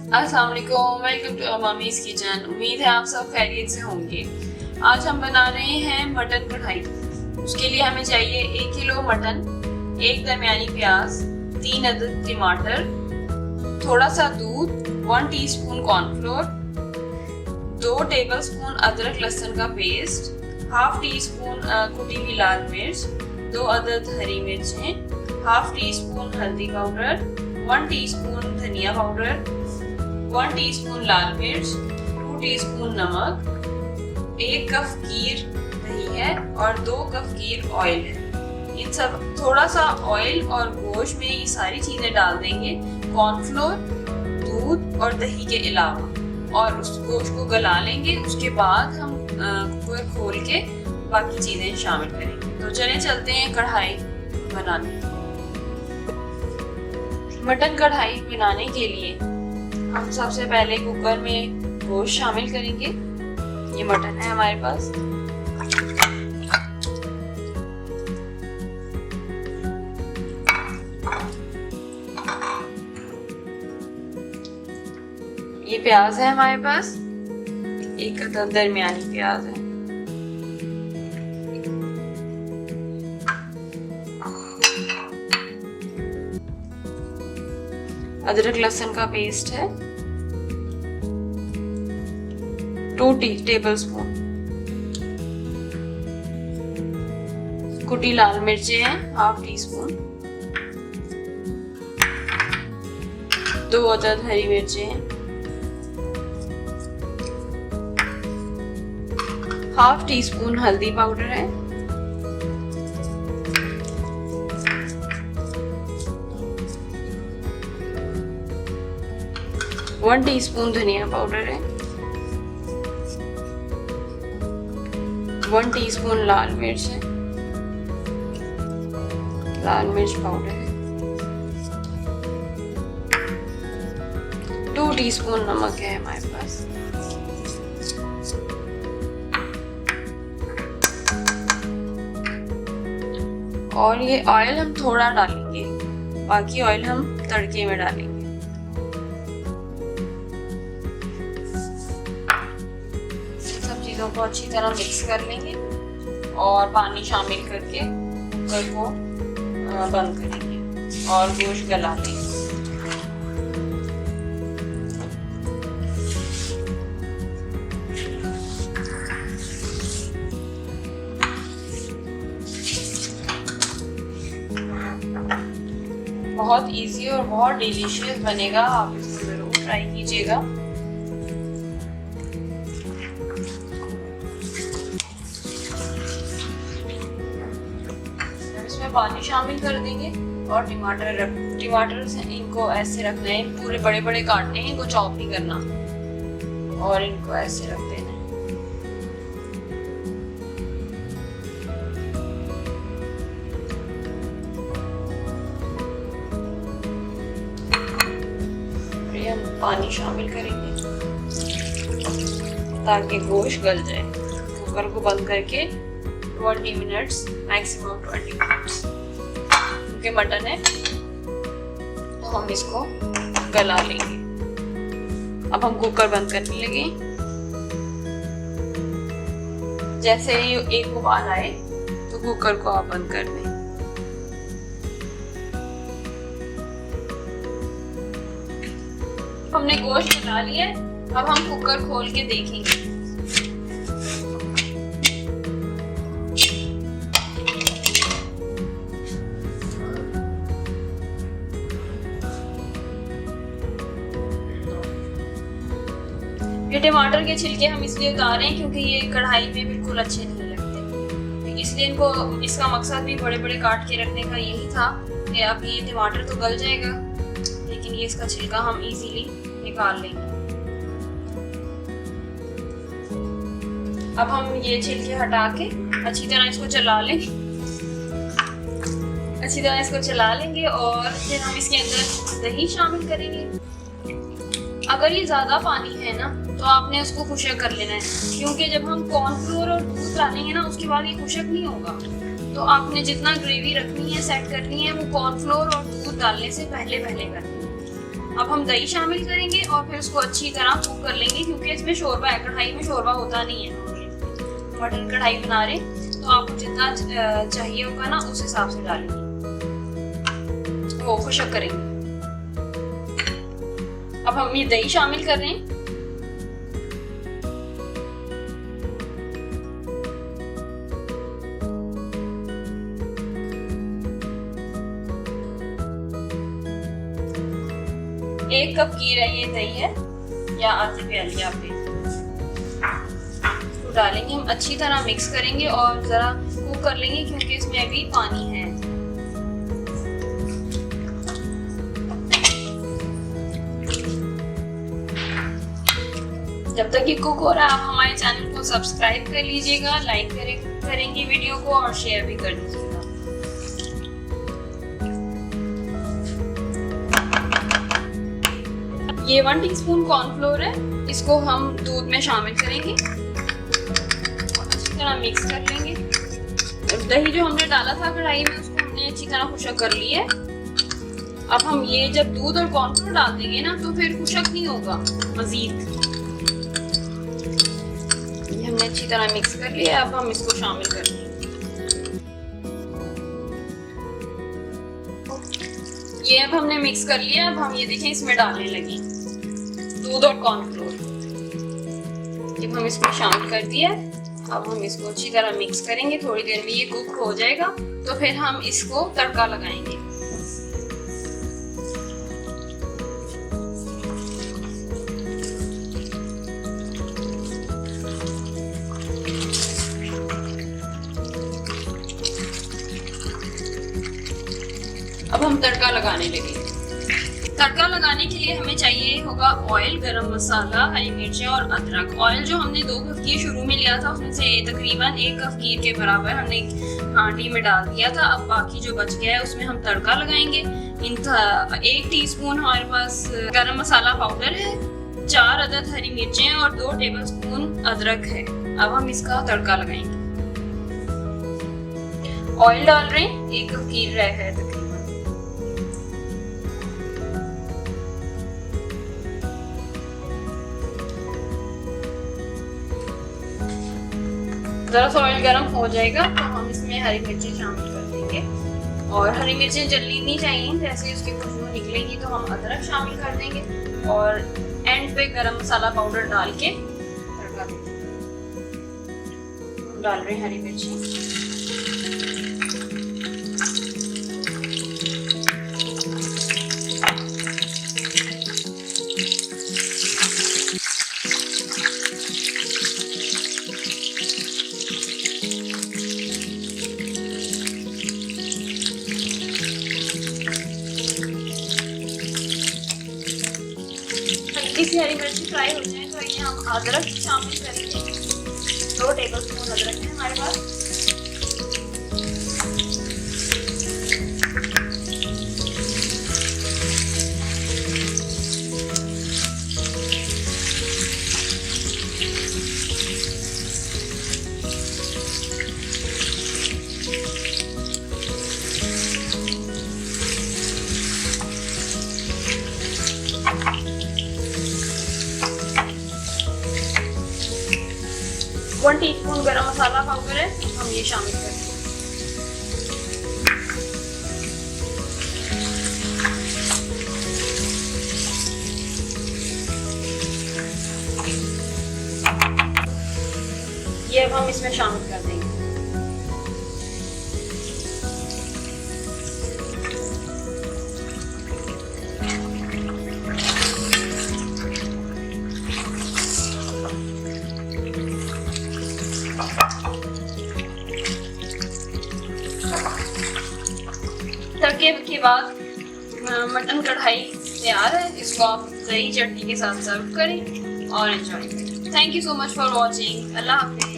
अस्सलाम वालेकुम, welcome to मामीज़ kitchen. उम्मीद है आप सब खैरियत से होंगे। आज हम बना रहे हैं मटन कढ़ाई। उसके लिए हमें चाहिए 1 किलो मटन, 1 दरमियानी प्याज, 3 अदद टमाटर, थोड़ा सा दूध, 1 टीस्पून कॉर्नफ्लोर, 2 टेबलस्पून अदरक लहसुन का पेस्ट, हाफ टी स्पून कुटी हुई लाल मिर्च, 2 अदद हरी मिर्चें, हाफ टी स्पून हल्दी पाउडर, 1 टीस्पून धनिया पाउडर, 1 टीस्पून लाल मिर्च, 2 टीस्पून नमक, 1 कप गीर दही है और 2 कप गीर ऑयल है। इन सब थोड़ा सा ऑयल और गोश्त में ये सारी चीजें डाल देंगे, कॉर्नफ्लोर, दूध और दही के अलावा, और उस गोश्त को गला लेंगे। उसके बाद हम कुकर खोल के बाकी चीजें शामिल करेंगे। तो चलें चलते हैं कढ़ाई बनाने। मटन कढ़ाई बनाने के लिए हम सबसे पहले कुकर में गोश्त शामिल करेंगे। ये मटन है हमारे पास। ये प्याज है हमारे पास, 1 अदद दरमियानी प्याज है। अदरक लहसुन का पेस्ट है 2 टेबलस्पून। कुटी लाल मिर्चें हैं हाफ टी स्पून, 2 अदद हरी मिर्चें हैं, हाफ टी स्पून हल्दी पाउडर है, 1 टीस्पून धनिया पाउडर है, 1 टीस्पून लाल मिर्च है, लाल मिर्च पाउडर है, 2 टीस्पून नमक है हमारे पास, और ये ऑयल हम थोड़ा डालेंगे, बाकी ऑयल हम तड़के में डालेंगे। को अच्छी तरह मिक्स कर लेंगे और पानी शामिल करके कुकर को बंद करेंगे और गोश्त गला लेंगे। बहुत इजी और बहुत डिलीशियस बनेगा, आप इसको जरूर ट्राई कीजिएगा। पानी शामिल कर देंगे और टमाटर से इनको ऐसे रखना है, पूरे बड़े बड़े काटने हैं, इनको चॉप नहीं करना, और इनको ऐसे रख देना है। ये हम पानी शामिल करेंगे ताकि गोश्त गल जाए। कुकर को बंद करके 20 मिनट्स, मैक्सिमम 20 मिनट्स, क्योंकि मटन है तो हम इसको गला लेंगे। अब हम कुकर बंद करने लगे। जैसे ही एक उबाल आए तो कुकर को आप बंद कर दें। हमने गोश्त गला लिया है, अब हम कुकर खोल के देखेंगे। ये टमाटर के छिलके हम इसलिए उतार रहे हैं क्योंकि ये कढ़ाई में बिल्कुल अच्छे नहीं लगते, इसलिए इनको, इसका मकसद भी बड़े बड़े काट के रखने का यही था कि अब ये टमाटर तो गल जाएगा, लेकिन ये इसका छिलका हम इजीली निकाल लेंगे। अब हम ये छिलके हटा के अच्छी तरह इसको चला लेंगे, अच्छी तरह इसको चला लेंगे और फिर हम इसके अंदर दही शामिल करेंगे। अगर ये ज्यादा पानी है ना तो आपने उसको खुशक कर लेना है, क्योंकि जब हम कॉर्नफ्लोर और दूध डालेंगे ना उसके बाद ये खुशक नहीं होगा। तो आपने जितना ग्रेवी रखनी है, सेट करनी है, वो कॉर्नफ्लोर और दूध डालने से पहले पहले करनी है। अब हम दही शामिल करेंगे और फिर उसको अच्छी तरह कुक कर लेंगे, क्योंकि इसमें शोरबा है, कढ़ाई में शोरबा होता नहीं है। मटन कढ़ाई बना रहे तो आपको जितना चाहिए होगा ना उस हिसाब से डालेंगे, वो खुशक करेंगे। अब हम ये दही शामिल कर रहे हैं। एक कप की ये दही है या आधी प्याली आप ले तो डालेंगे। हम अच्छी तरह मिक्स करेंगे और जरा कुक कर लेंगे, क्योंकि इसमें अभी पानी है। जब तक ये कुक हो रहा है आप हमारे चैनल को सब्सक्राइब कर लीजिएगा, लाइक करेंगे वीडियो को और शेयर भी कर दीजिएगा। ये 1 टीस्पून कॉर्नफ्लोर है, इसको हम दूध में शामिल करेंगे, अच्छी तरह मिक्स कर लेंगे। दही जो हमने डाला था कढ़ाई में उसको हमने अच्छी तरह खुशक कर लिया है। अब हम ये जब दूध और कॉर्नफ्लोर डाल देंगे ना तो फिर खुशक नहीं होगा मजीद। ये हमने अच्छी तरह मिक्स कर लिया, अब हम इसको शामिल कर लेंगे। ये अब हमने मिक्स कर लिया। अब हम ये देखें इसमें डालने लगे दूध और कॉर्नफ्लोर। जब हम इसमें शामिल कर दिया, अब हम इसको अच्छी तरह मिक्स करेंगे। थोड़ी देर में ये कुक हो जाएगा तो फिर हम इसको तड़का लगाएंगे। अब हम तड़का लगाने लगे। तड़का लगाने के लिए हमें चाहिए होगा ऑयल, गरम मसाला, हरी मिर्चें और अदरक। ऑयल जो हमने 2 कप की शुरू में लिया था उसमें से तकरीबन 1 कप के बराबर हमने हांडी में डाल दिया था। अब बाकी जो बच गया है उसमें हम तड़का लगाएंगे। 1 टीस्पून हमारे पास गरम मसाला पाउडर है, 4 अदद हरी मिर्चें और 2 टेबलस्पून अदरक है। अब हम इसका तड़का लगाएंगे। ऑयल डाल रहे हैं, 1 कप की है तकरीबन। जरा सा ऑयल गर्म हो जाएगा तो हम इसमें हरी मिर्चें शामिल कर देंगे। और हरी मिर्चें जलनी नहीं चाहिए, जैसे उसकी खुशबू निकलेगी तो हम अदरक शामिल कर देंगे और एंड पे गरम मसाला पाउडर डाल के तड़का देंगे। डाल रहे हैं हरी मिर्चें। हल्की सी हरी मिर्ची फ्राई हो जाए तो ये हम अदरक शामिल करेंगे। 2 टेबलस्पून अदरक है हमारे पास। वन टीस्पून गरम मसाला पाउडर है, हम ये शामिल करेंगे। ये अब हम इसमें शामिल कर देंगे। तड़के के बाद मटन कढ़ाई तैयार है। इसको आप दही चटनी के साथ सर्व करें और एंजॉय करें। Thank you so much for watching. अल्लाह हाफिज़।